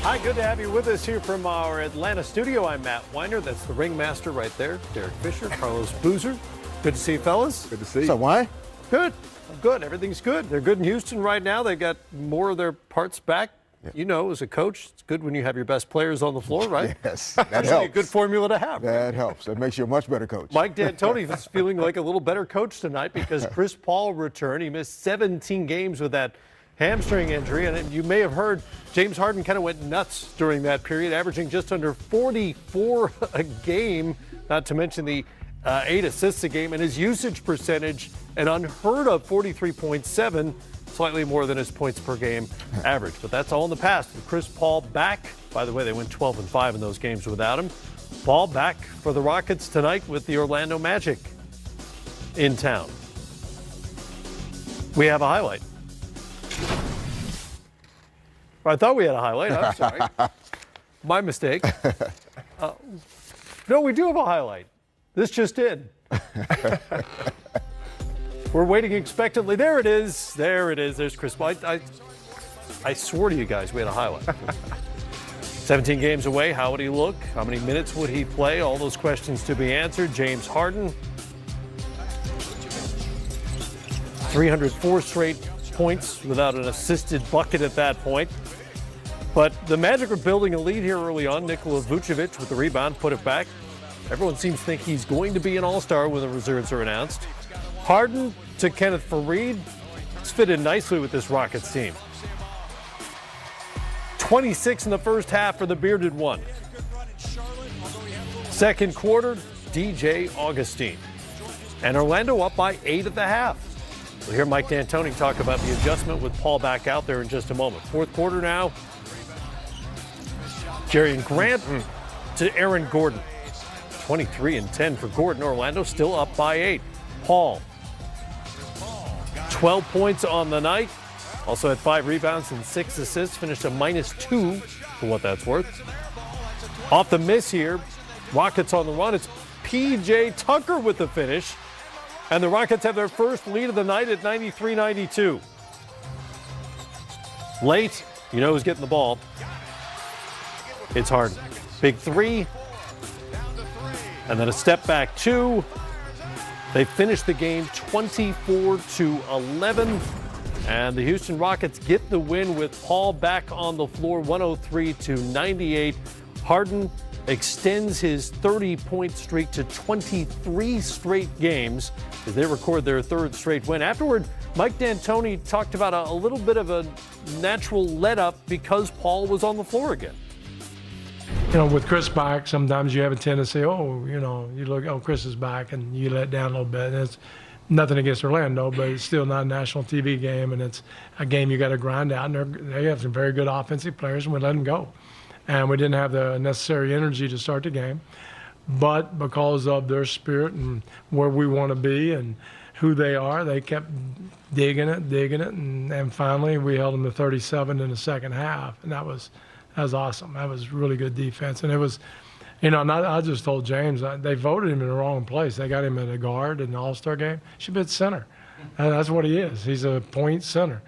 Hi, good to have you with us here from our Atlanta studio. I'm Matt Weiner. That's the ringmaster right there. Derek Fisher, Carlos Boozer. Good to see you, fellas. Good to see you. So why? Good. Good. Everything's good. They're good in Houston right now. They've got more of their parts back. Yeah. You know, as a coach, it's good when you have your best players on the floor, right? Yes, that helps. A good formula to have. That helps. That makes you a much better coach. Mike D'Antoni is feeling like a little better coach tonight because Chris Paul returned. He missed 17 games with that hamstring injury, and you may have heard James Harden kind of went nuts during that period, averaging just under 44 a game, not to mention the 8 assists a game, and his usage percentage, an unheard of 43.7, slightly more than his points per game average. But that's all in the past. With Chris Paul back, by the way, they went 12-5 in those games without him. Paul back for the Rockets tonight with the Orlando Magic in town. We have a highlight. I thought we had a highlight. I'm sorry. My mistake. No, we do have a highlight. This just in. We're waiting expectantly. There it is. There it is. There's Chris Paul. I swore to you guys we had a highlight. 17 games away. How would he look? How many minutes would he play? All those questions to be answered. James Harden. 304 straight points without an assisted bucket at that point. But the Magic are building a lead here early on. Nikola Vucevic with the rebound, put it back. Everyone seems to think he's going to be an all-star when the reserves are announced. Harden to Kenneth Faried. It's fit in nicely with this Rockets team. 26 in the first half for the bearded one. Second quarter, DJ Augustine. And Orlando up by 8 at the half. We'll hear Mike D'Antoni talk about the adjustment with Paul back out there in just a moment. Fourth quarter now. Jerry Grant to Aaron Gordon. 23 and 10 for Gordon. Orlando still up by 8. Paul. 12 points on the night. Also had 5 rebounds and 6 assists. Finished a -2 for what that's worth. Off the miss here. Rockets on the run. It's P.J. Tucker with the finish. And the Rockets have their first lead of the night at 93-92. Late, you know who's getting the ball. It's Harden. Big 3. And then a step back 2. They finished the game 24-11. And the Houston Rockets get the win with Paul back on the floor, 103-98. Harden extends his 30-point streak to 23 straight games as they record their 3rd straight win. Afterward, Mike D'Antoni talked about a little bit of a natural let-up because Paul was on the floor again. You know, with Chris back, sometimes you have a tendency, you look, Chris is back, and you let down a little bit. And it's nothing against Orlando, but it's still not a national TV game, and it's a game you got to grind out. And they have some very good offensive players, and we let them go. And we didn't have the necessary energy to start the game. But because of their spirit and where we want to be and who they are, they kept digging it, and finally we held them to 37 in the second half, and that was awesome. That was really good defense. And it was, and I just told James, they voted him in the wrong place. They got him at a guard in the All-Star game. He should be at center. And that's what he is. He's a point center.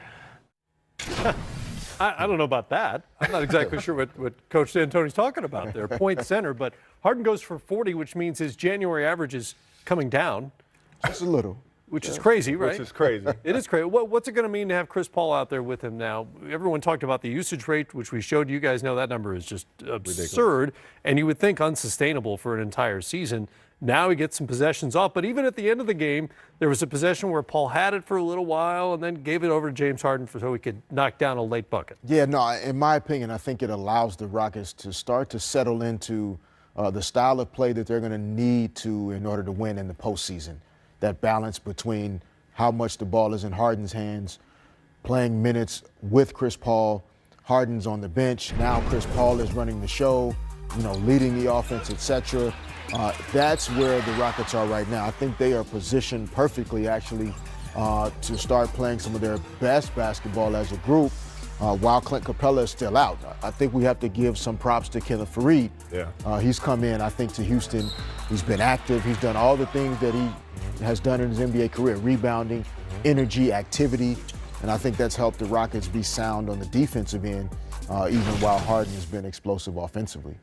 I don't know about that. I'm not exactly sure what Coach D'Antoni's talking about there. Point center, but Harden goes for 40, which means his January average is coming down. Just a little. Which is crazy, right? Which is crazy. It is crazy. What's it going to mean to have Chris Paul out there with him now? Everyone talked about the usage rate, which we showed you guys know that number is just absurd, ridiculous. And you would think unsustainable for an entire season. Now he gets some possessions off, but even at the end of the game, there was a possession where Paul had it for a little while and then gave it over to James Harden so he could knock down a late bucket. Yeah, no, in my opinion, I think it allows the Rockets to start to settle into the style of play that they're going to need to in order to win in the postseason. That balance between how much the ball is in Harden's hands, playing minutes with Chris Paul. Harden's on the bench. Now Chris Paul is running the show, leading the offense, etc. That's where the Rockets are right now. I think they are positioned perfectly, actually, to start playing some of their best basketball as a group while Clint Capella is still out. I think we have to give some props to Kenneth Faried. Yeah. He's come in, I think, to Houston. He's been active. He's done all the things that he has done in his NBA career, rebounding, energy, activity, and I think that's helped the Rockets be sound on the defensive end. even while Harden has been explosive offensively.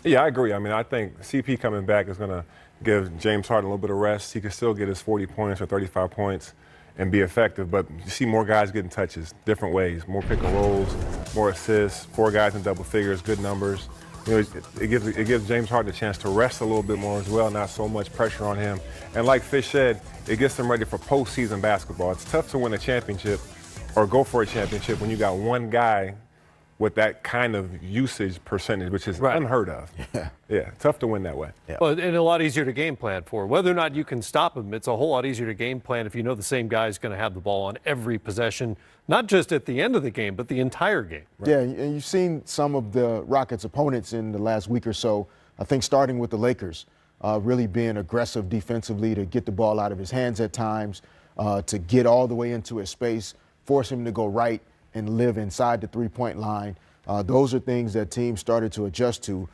Yeah, I agree. I mean, I think CP coming back is going to give James Harden a little bit of rest. He can still get his 40 points or 35 points and be effective, but you see more guys getting touches, different ways, more pick and rolls, more assists, 4 guys in double figures, good numbers. You know, it gives James Harden a chance to rest a little bit more as well, not so much pressure on him. And like Fish said, it gets them ready for postseason basketball. It's tough to win a championship or go for a championship when you got one guy with that kind of usage percentage, which is unheard of. Yeah, tough to win that way. Yeah. Well, and a lot easier to game plan for. Whether or not you can stop him, it's a whole lot easier to game plan if you know the same guy is going to have the ball on every possession, not just at the end of the game, but the entire game. Yeah, and you've seen some of the Rockets' opponents in the last week or so, I think starting with the Lakers, really being aggressive defensively to get the ball out of his hands at times, to get all the way into his space, force him to go right and live inside the three-point line. Those are things that teams started to adjust to.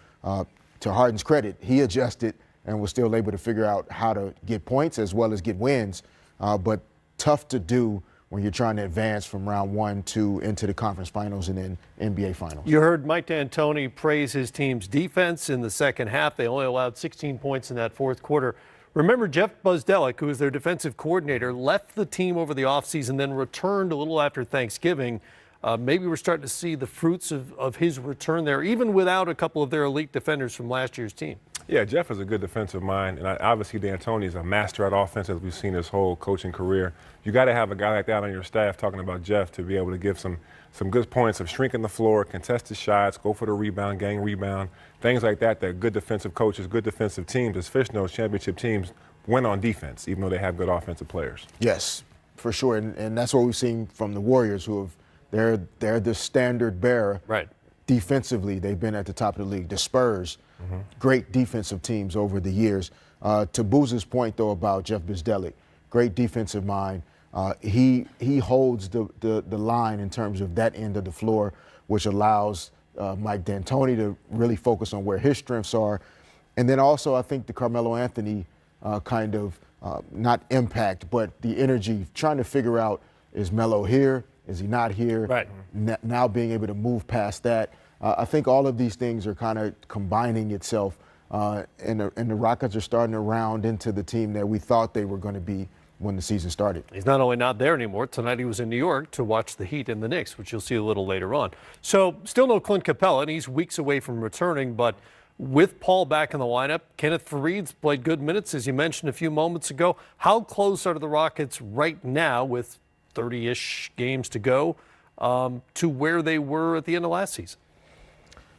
To Harden's credit, he adjusted and was still able to figure out how to get points as well as get wins, but tough to do when you're trying to advance from round 1, 2 into the conference finals and then NBA finals. You heard Mike D'Antoni praise his team's defense in the second half. They only allowed 16 points in that fourth quarter. Remember, Jeff Buzdelik, who is their defensive coordinator, left the team over the offseason, then returned a little after Thanksgiving. Maybe we're starting to see the fruits of his return there, even without a couple of their elite defenders from last year's team. Yeah, Jeff is a good defensive mind, and obviously D'Antoni is a master at offense, as we've seen his whole coaching career. You got to have a guy like that on your staff, talking about Jeff, to be able to give some good points of shrinking the floor, contested shots, go for the rebound, gang rebound, things like that good defensive coaches, good defensive teams, as Fish knows, championship teams win on defense, even though they have good offensive players. Yes, for sure, and that's what we've seen from the Warriors, who have they're the standard bearer. Right. Defensively, they've been at the top of the league. The Spurs, great defensive teams over the years. To Booz's point, though, about Jeff Buzdelik, great defensive mind. He holds the line in terms of that end of the floor, which allows Mike D'Antoni to really focus on where his strengths are. And then also, I think the Carmelo Anthony not impact, but the energy, trying to figure out, is Melo here? Is he not here? Right. Now being able to move past that. I think all of these things are kind of combining itself, and the Rockets are starting to round into the team that we thought they were going to be when the season started. He's not only not there anymore, tonight he was in New York to watch the Heat and the Knicks, which you'll see a little later on. So still no Clint Capella, and he's weeks away from returning, but with Paul back in the lineup, Kenneth Faried's played good minutes, as you mentioned a few moments ago. How close are the Rockets right now, with 30-ish games to go, to where they were at the end of last season?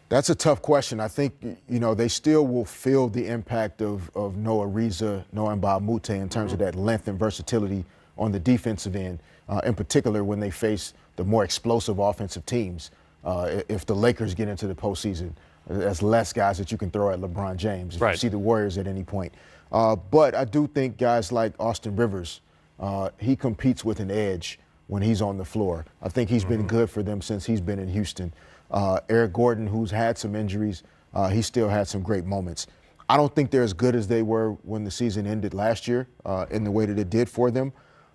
That's a tough question. I think, they still will feel the impact of Noah Ariza, Noah Mbah in terms of that length and versatility on the defensive end, in particular when they face the more explosive offensive teams. If the Lakers get into the postseason, there's less guys that you can throw at LeBron James if you see the Warriors at any point. But I do think guys like Austin Rivers, he competes with an edge when he's on the floor. I think he's been good for them since he's been in Houston. Eric Gordon, who's had some injuries, he still had some great moments. I don't think they're as good as they were when the season ended last year in the way that it did for them.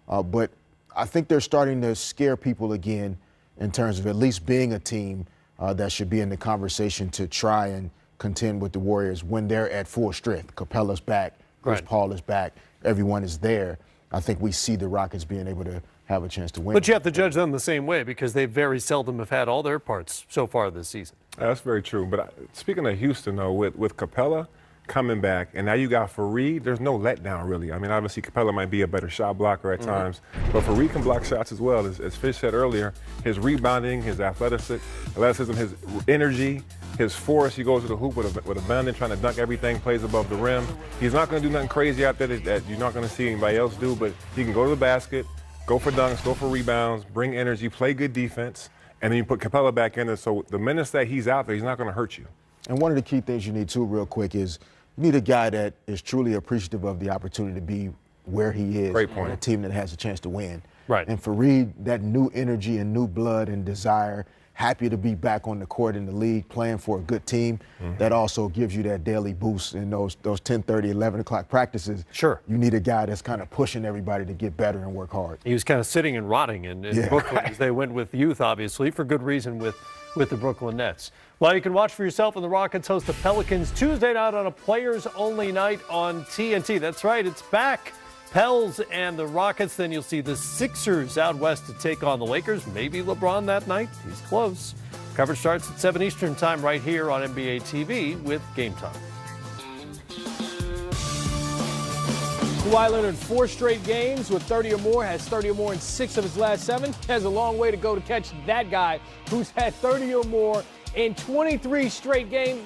But I think they're starting to scare people again in terms of at least being a team that should be in the conversation to try and contend with the Warriors when they're at full strength. Capella's back, Chris Paul is back, everyone is there. I think we see the Rockets being able to have a chance to win. But you have to judge them the same way because they very seldom have had all their parts so far this season. That's very true. But speaking of Houston, though, with Capella coming back, and now you got Faried, there's no letdown, really. I mean, obviously, Capella might be a better shot blocker at times, but Faried can block shots as well. As Fish said earlier, his rebounding, his athleticism, his energy, his force. He goes to the hoop with abandon, trying to dunk everything, plays above the rim. He's not going to do nothing crazy out there that you're not going to see anybody else do, but he can go to the basket, go for dunks, go for rebounds, bring energy, play good defense, and then you put Capella back in there. So the minutes that he's out there, he's not going to hurt you. And one of the key things you need, too, real quick, is you need a guy that is truly appreciative of the opportunity to be where he is. Great point. On a team that has a chance to win. Right. And Faried, that new energy and new blood and desire happy to be back on the court in the league playing for a good team. That also gives you that daily boost in those 10:30, 11 o'clock practices. Sure. You need a guy that's kind of pushing everybody to get better and work hard. He was kind of sitting and rotting in Brooklyn as they went with youth, obviously, for good reason with the Brooklyn Nets. Well, you can watch for yourself when the Rockets host the Pelicans Tuesday night on a players-only night on TNT. That's right, it's back. Pels and the Rockets. Then you'll see the Sixers out west to take on the Lakers. Maybe LeBron that night. He's close. Coverage starts at 7 Eastern time right here on NBA TV with GameTime. Kawhi Leonard, 4 straight games with 30 or more, has 30 or more in 6 of his last 7. Has a long way to go to catch that guy who's had 30 or more in 23 straight games,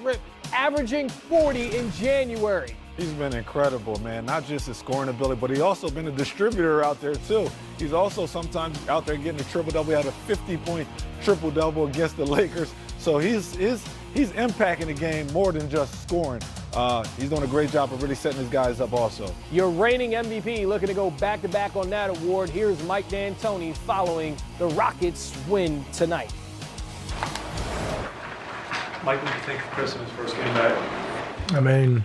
averaging 40 in January. He's been incredible, man. Not just his scoring ability, but he's also been a distributor out there, too. He's also sometimes out there getting a triple-double. He had a 50-point triple-double against the Lakers. So he's impacting the game more than just scoring. He's doing a great job of really setting his guys up also. Your reigning MVP looking to go back-to-back on that award. Here's Mike D'Antoni following the Rockets' win tonight. Mike, what do you think of Chris in his first game back? I mean,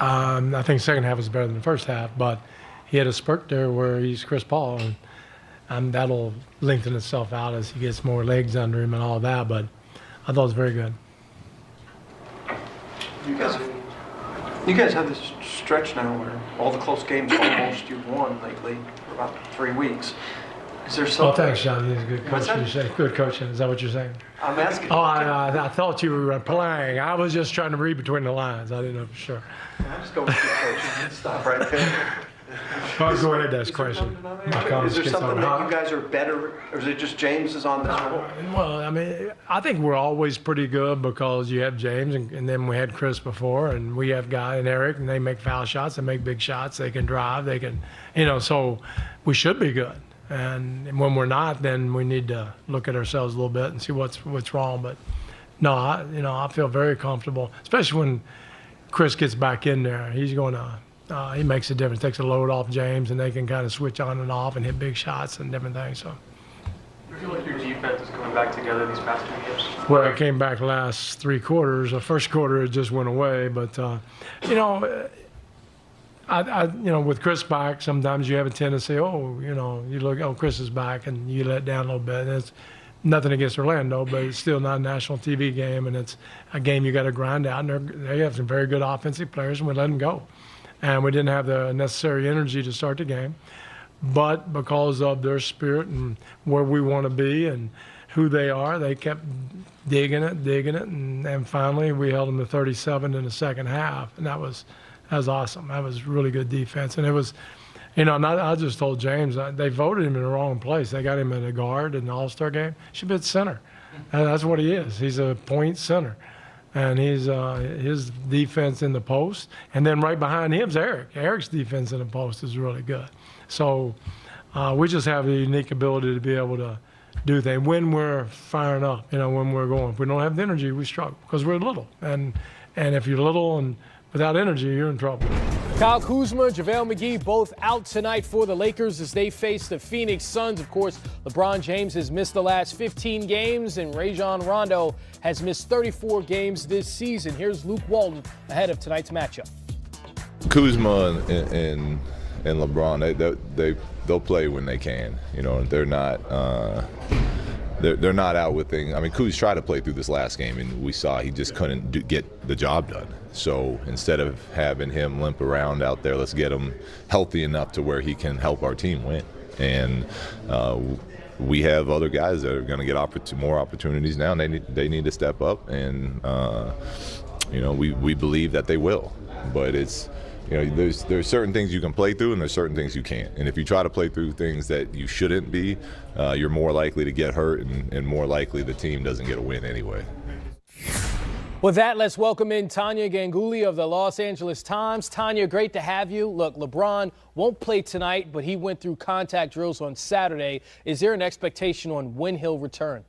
I think second half was better than the first half, but he had a spurt there where he's Chris Paul, and that'll lengthen itself out as he gets more legs under him and all that, but I thought it was very good. You guys have this stretch now where all the close games almost you've won lately for about 3 weeks. Is there something? Oh, thanks, John. He's a good What's coach. that? You say good coaching. Is that what you're saying? I'm asking. Oh, I thought you were playing. I was just trying to read between the lines. I didn't know for sure. I'll just go with good coaching. Stop right there. Oh, go ahead, that's question. Is there something that you guys are better, or is it just James is on this roll? Well, I mean, I think we're always pretty good because you have James, and then we had Chris before, and we have Guy and Eric, and they make foul shots, they make big shots, they can drive, they can, so we should be good. And when we're not, then we need to look at ourselves a little bit and see what's wrong. But no, I feel very comfortable, especially when Chris gets back in there. He's going to, he makes a difference. Takes a load off James, and they can kind of switch on and off and hit big shots and different things. So. I feel like your defense is coming back together these past 2 years. Well, it came back last 3 quarters. The first quarter it just went away, but with Chris back, sometimes you have a tendency, you look, Chris is back, and you let down a little bit. And it's nothing against Orlando, but it's still not a national TV game, and it's a game you got to grind out. And they have some very good offensive players, and we let them go. And we didn't have the necessary energy to start the game. But because of their spirit and where we want to be and who they are, they kept digging it, and finally we held them to 37 in the second half, and that was awesome. That was really good defense, and it was, I just told James they voted him in the wrong place. They got him at a guard in the All-Star game. Should be at center, and that's what he is. He's a point center, and he's his defense in the post, and then right behind him is Eric. Eric's defense in the post is really good. So we just have a unique ability to be able to do things when we're firing up. When we're going. If we don't have the energy, we struggle because we're little, and if you're little and without energy, you're in trouble. Kyle Kuzma, JaVale McGee both out tonight for the Lakers as they face the Phoenix Suns. Of course, LeBron James has missed the last 15 games, and Rajon Rondo has missed 34 games this season. Here's Luke Walton ahead of tonight's matchup. Kuzma and LeBron, they'll play when they can. They're not. They're not out with things. I mean, Kuz tried to play through this last game, and we saw he just couldn't get the job done. So instead of having him limp around out there, let's get him healthy enough to where he can help our team win. And we have other guys that are going to get more opportunities now, and they need to step up. And we believe that they will. But it's there's certain things you can play through, and there's certain things you can't. And if you try to play through things that you shouldn't be, you're more likely to get hurt, and more likely the team doesn't get a win anyway. With that, let's welcome in Tanya Ganguly of the Los Angeles Times. Tanya, great to have you. Look, LeBron won't play tonight, but he went through contact drills on Saturday. Is there an expectation on when he'll return?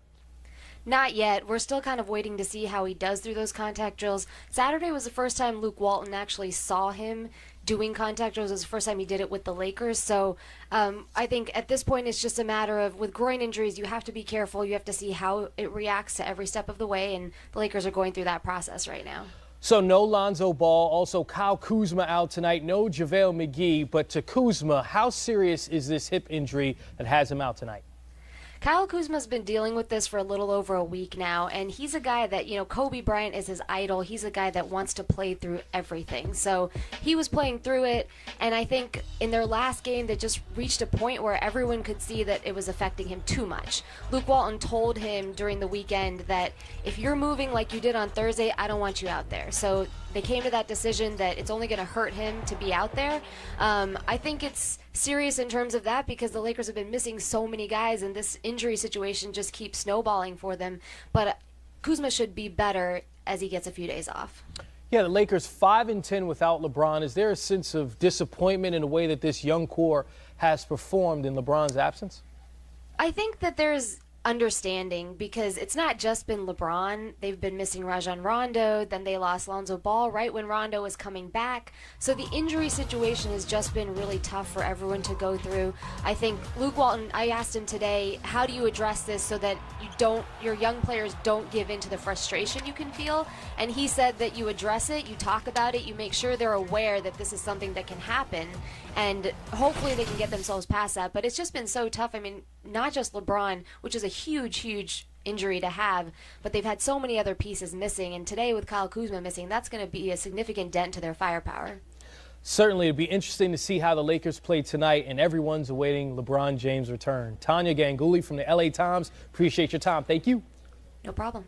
Not yet. We're still kind of waiting to see how he does through those contact drills. Saturday was the first time Luke Walton actually saw him doing contact. It was the first time he did it with the Lakers. So I think at this point it's just a matter of, with groin injuries, you have to be careful. You have to see how it reacts to every step of the way, and the Lakers are going through that process right now. So no Lonzo Ball, also Kyle Kuzma out tonight, no JaVale McGee. But to Kuzma, how serious is this hip injury that has him out tonight? Kyle Kuzma's been dealing with this for a little over a week now, and he's a guy that, Kobe Bryant is his idol. He's a guy that wants to play through everything. So he was playing through it, and I think in their last game they just reached a point where everyone could see that it was affecting him too much. Luke Walton told him during the weekend that if you're moving like you did on Thursday, I don't want you out there. So they came to that decision that it's only going to hurt him to be out there. I think it's serious in terms of that because the Lakers have been missing so many guys, and this injury situation just keeps snowballing for them. But Kuzma should be better as he gets a few days off. Yeah, the Lakers 5-10 without LeBron. Is there a sense of disappointment in the way that this young core has performed in LeBron's absence? I think that there's understanding because it's not just been LeBron. They've been missing Rajon Rondo, then they lost Lonzo Ball right when Rondo was coming back. So the injury situation has just been really tough for everyone to go through. I think Luke Walton, I asked him today, how do you address this so that your young players don't give in to the frustration you can feel? And he said that you address it, you talk about it, you make sure they're aware that this is something that can happen, and hopefully they can get themselves past that. But it's just been so tough. I mean, not just LeBron, which is a huge injury to have, but they've had so many other pieces missing, and today with Kyle Kuzma missing, that's going to be a significant dent to their firepower. Certainly, it'll be interesting to see how the Lakers play tonight, and everyone's awaiting LeBron James' return. Tanya Ganguly from the LA Times, appreciate your time. Thank you. No problem.